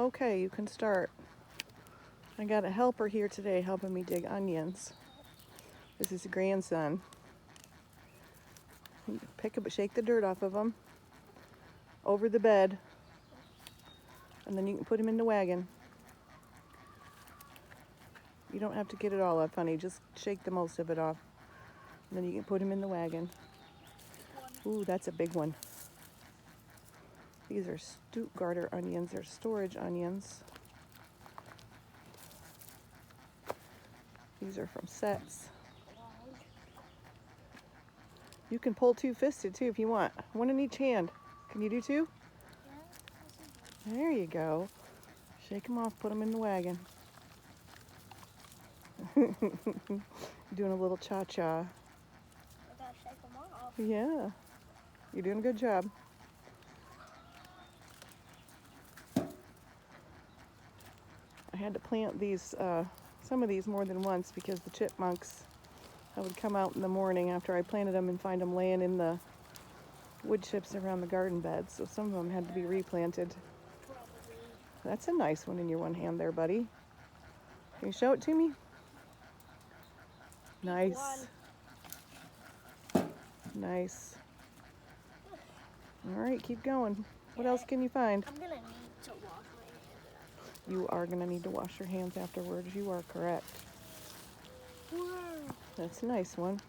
Okay, you can start. I got a helper here today helping me dig onions. This is a grandson. Shake the dirt off of them over the bed, and then you can put him in the wagon. You don't have to get it all off, honey. Just shake the most of it off, and then you can put him in the wagon. Ooh, that's a big one. These are Stuttgarter onions. They're storage onions. These are from sets. You can pull two-fisted too if you want. One in each hand. Can you do two? Yeah. There you go. Shake them off, put them in the wagon. Doing a little cha-cha. I gotta shake them off. Yeah. You're doing a good job. I had to plant these, some of these more than once because the chipmunks, I would come out in the morning after I planted them and find them laying in the wood chips around the garden beds. So some of them had to be replanted. Probably. That's a nice one in your one hand there, buddy. Can you show it to me? Nice. Nice. All right, keep going. What else can you find? I'm gonna need to wash my hands. You are going to need to wash your hands afterwards. You are correct. Wow. That's a nice one.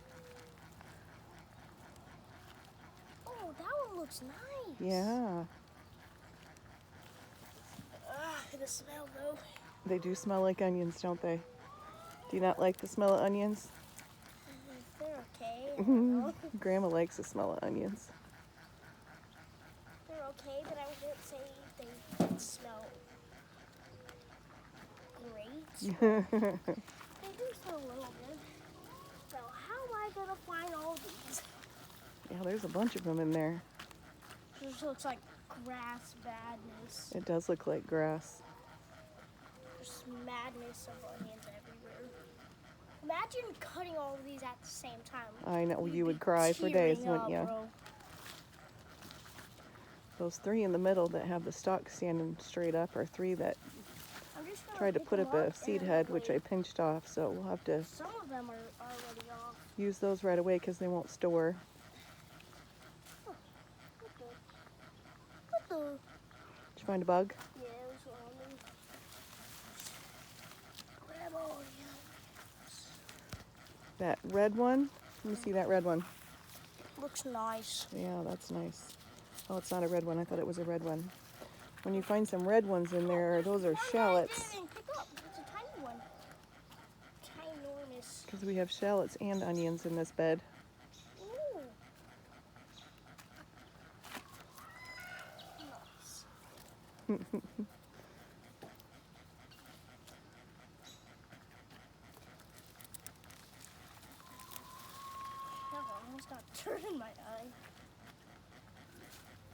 Oh, that one looks nice. Yeah. The smell though. They do smell like onions, don't they? Do you not like the smell of onions? They're okay. I don't know. Grandma likes the smell of onions. They're okay, but I wouldn't say they smell great. They do smell a little good. So how am I gonna find all these? Yeah, there's a bunch of them in there. This looks like grass badness. It does look like grass. There's madness of onions everywhere. Imagine cutting all of these at the same time. I know, You'd you would be cry for days, tearing wouldn't up, you? bro. Those three in the middle that have the stalk standing straight up are three that I'm just gonna tried to pick put them up a up seed and head, which I wait. pinched off, so we'll have to Some of them are already off. use those right away because they won't store. What the? Did you find a bug? Yeah, it was on me. Grab all of you. That red one? Let me see that red one. Looks nice. Yeah, that's nice. Oh, it's not a red one. I thought it was a red one. When you find some red ones in there, those are shallots. I didn't pick up. It's a tiny one. Ginormous. Because we have shallots and onions in this bed. Ooh. Nice. I almost got dirt in my eye.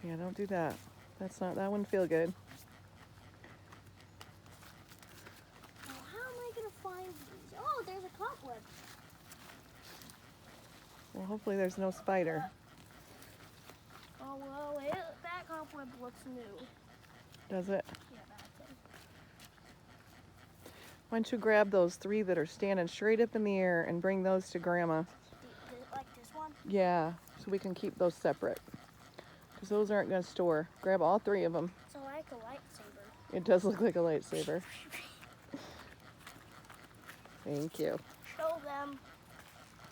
Yeah, don't do that. That wouldn't feel good. Now, how am I going to find these? Oh, there's a cobweb. Well, hopefully there's no spider. Oh, well, that cobweb looks new. Does it? Yeah, that's it. Why don't you grab those three that are standing straight up in the air and bring those to Grandma? Like this one? Yeah, so we can keep those separate. Because those aren't going to store. Grab all three of them. It's like a lightsaber. It does look like a lightsaber. Thank you. Show them.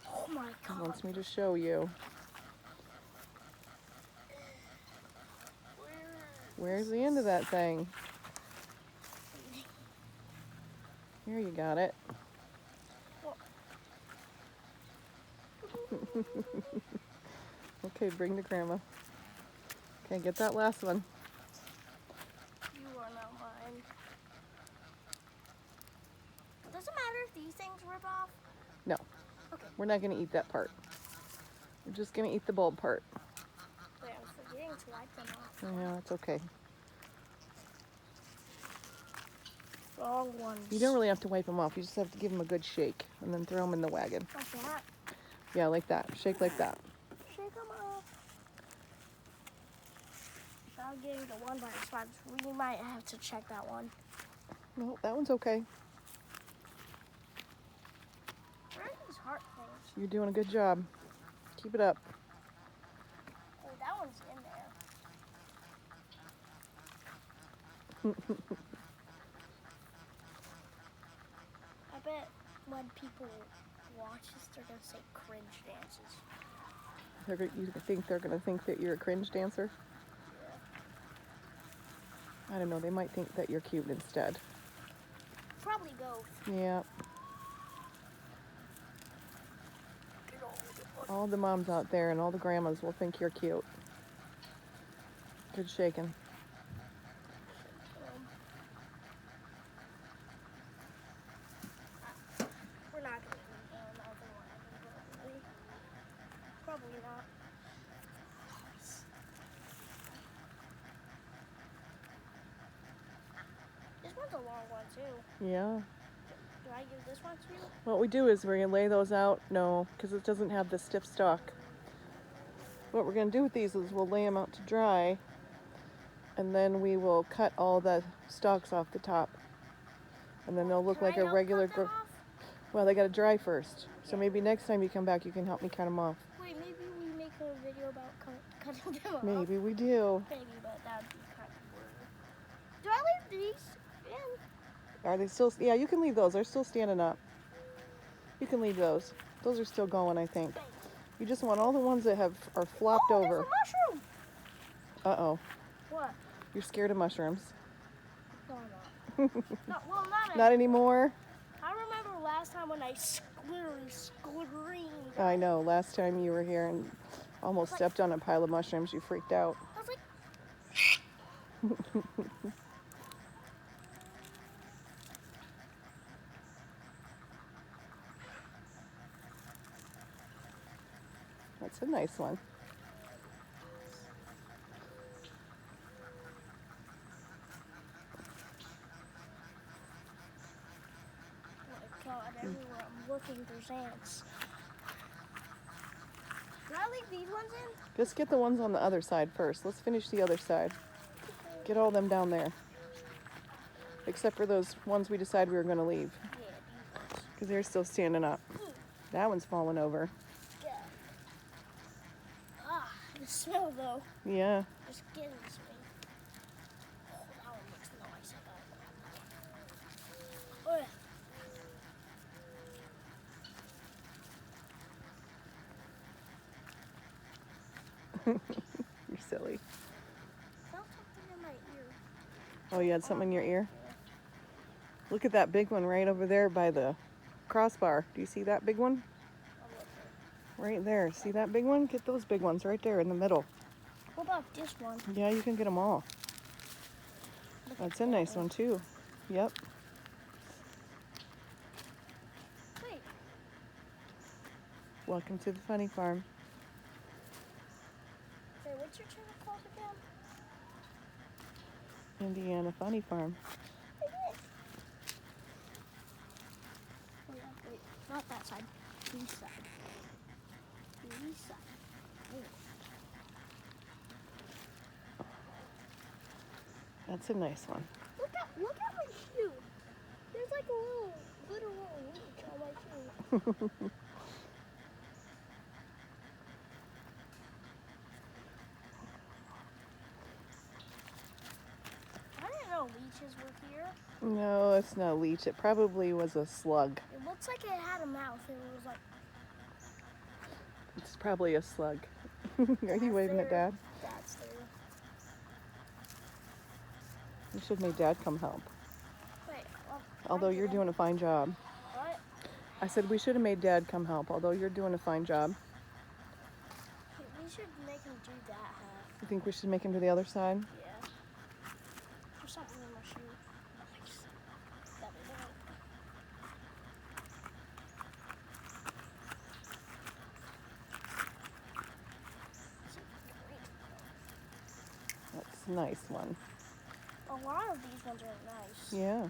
Oh my He god. wants me to show you. Where's the end of that thing? Here, you got it. Okay, bring to Grandma. Okay, get that last one. You are not mine. Does it matter if these things rip off? No, Okay. we're not going to eat that part. We're just going to eat the bulb part. Wait, I was forgetting to wipe them off. Yeah, it's okay. Wrong ones. You don't really have to wipe them off. You just have to give them a good shake and then throw them in the wagon. Like that. Yeah, like that. Shake like that. Shake them off. Gotta not getting the one by response. We might have to check that one. No, that one's okay. Where are these heart things? You're doing a good job. Keep it up. Oh, that one's in there. I bet when people watch this, they're gonna say cringe dances. You think they're gonna think that you're a cringe dancer? Yeah. I don't know. They might think that you're cute instead. Probably both. Yeah. All the moms out there and all the grandmas will think you're cute. Good shaking. We're not gonna eat another one, probably. Probably not. This one's a long one too. Yeah. Do I give this one to you? What we do is we're gonna lay those out. No, because it doesn't have the stiff stalk. What we're gonna do with these is we'll lay them out to dry, and then we will cut all the stalks off the top, and then they'll look like a regular. Well, they gotta dry first. So maybe next time you come back, you can help me cut them off. Wait, maybe we make a video about cutting them off. Maybe we do. Maybe, but that would be kind of weird. Do I leave these in? Are they still? Yeah, you can leave those. They're still standing up. You can leave those. Those are still going, I think. You just want all the ones that are flopped over. There's a mushroom. Uh-oh. What? You're scared of mushrooms. No, I'm not. No, well, Not anymore? I remember last time when I screamed. I know. Last time you were here and almost stepped on a pile of mushrooms, you freaked out. I was like, That's a nice one. oh my God, everywhere I'm looking, there's ants. Did I leave these ones in? Just get the ones on the other side first. Let's finish the other side. Get all them down there. Except for those ones we decided we were going to leave. Yeah, these ones. Because they're still standing up. That one's falling over. Yeah. Ah, the smell though. Yeah. Just getting to me. Oh, that one looks nice. Oh, yeah. You're silly. Felt something in my ear. Oh, you had something in your ear? Yeah. Look at that big one right over there by the crossbar. Do you see that big one? I'm looking. Right there. See that big one? Get those big ones right there in the middle. What about this one? Yeah, you can get them all. Look That's at a that nice one too. Yep. Wait, Welcome to the funny farm. wait, what's your channel called again? Indiana Funny Farm. Oh, yeah, wait, not that side. This side. This side. Oh. That's a nice one. Look at my shoe. There's like a little leech on my shoe. I didn't know leeches were here. No, it's not a leech. It probably was a slug. It looks like it had a mouth. It was like. It's probably a slug. Are you waving at Dad? That's there. You should make Dad come help. Wait. Although you're doing a fine job. What? I said we should have made Dad come help, although you're doing a fine job. We should make him do that half. You think we should make him to the other side? Yeah. There's something in my shoe. Nice. Got it out. That's a nice one. A lot of these ones are nice. Yeah.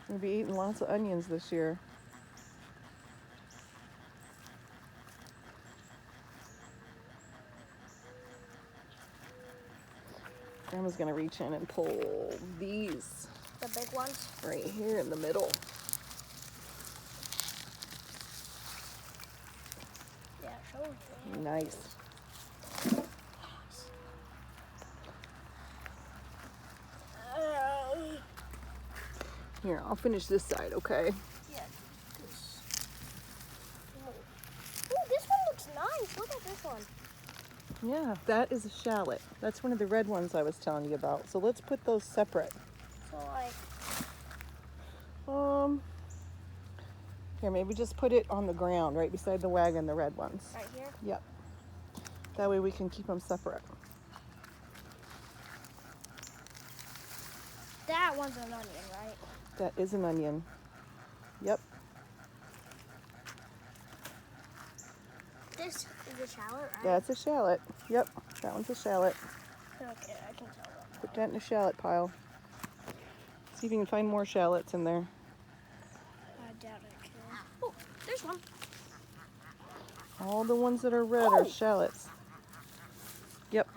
We'll be eating lots of onions this year. Grandma's gonna reach in and pull these The big ones. right here in the middle. Yeah, show me. Nice. Here, I'll finish this side, okay? Yeah. Oh, this one looks nice. Look at this one. Yeah, that is a shallot. That's one of the red ones I was telling you about. So let's put those separate. So like, Here, maybe just put it on the ground right beside the wagon, the red ones. right here. Yep. That way we can keep them separate. That one's an onion, right? That is an onion. Yep. This is a shallot, right? That's a shallot. Yep. That one's a shallot. Okay, I can tell that. Put that in a shallot pile. See if you can find more shallots in there. I doubt I can. Oh, there's one. All the ones that are red are shallots. Yep.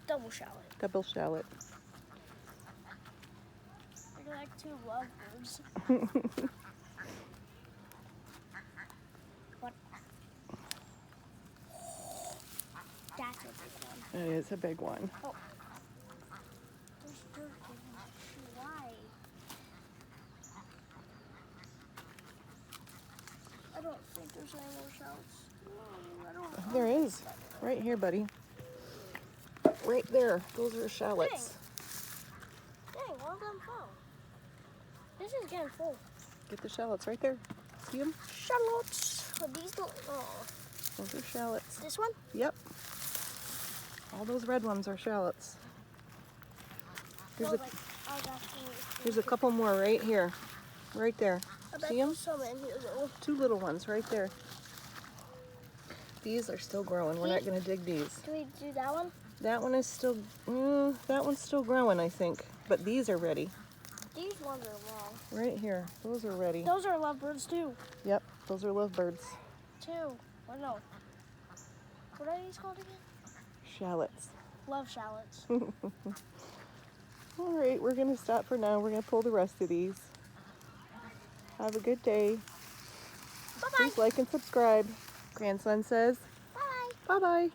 Double shallot. Double shallot. They're like two lovebirds. What? That's a big one. It is a big one. Oh. There's dirt in it. Why? I don't think there's any more shells. I don't. There is. Right here, buddy. Right there. Those are shallots. Dang, one of them fell. This is getting full. Get the shallots right there. See them? Shallots. But these don't. Oh. Those are shallots. This one? Yep. All those red ones are shallots. There's, No, a, like, I was asking there's a couple more right here. Right there. I bet See them? there's some in here though. Two little ones right there. These are still growing. We're not going to dig these. Can we do that one? That one is still, that one's still growing, I think. But these are ready. These ones are long. Right here. Those are ready. Those are lovebirds too. Yep. Those are lovebirds. Two. Oh no. What are these called again? Shallots. Love shallots. All right, we're going to stop for now. We're going to pull the rest of these. Have a good day. Bye-bye. Please like and subscribe. Grandson says, Bye. bye-bye.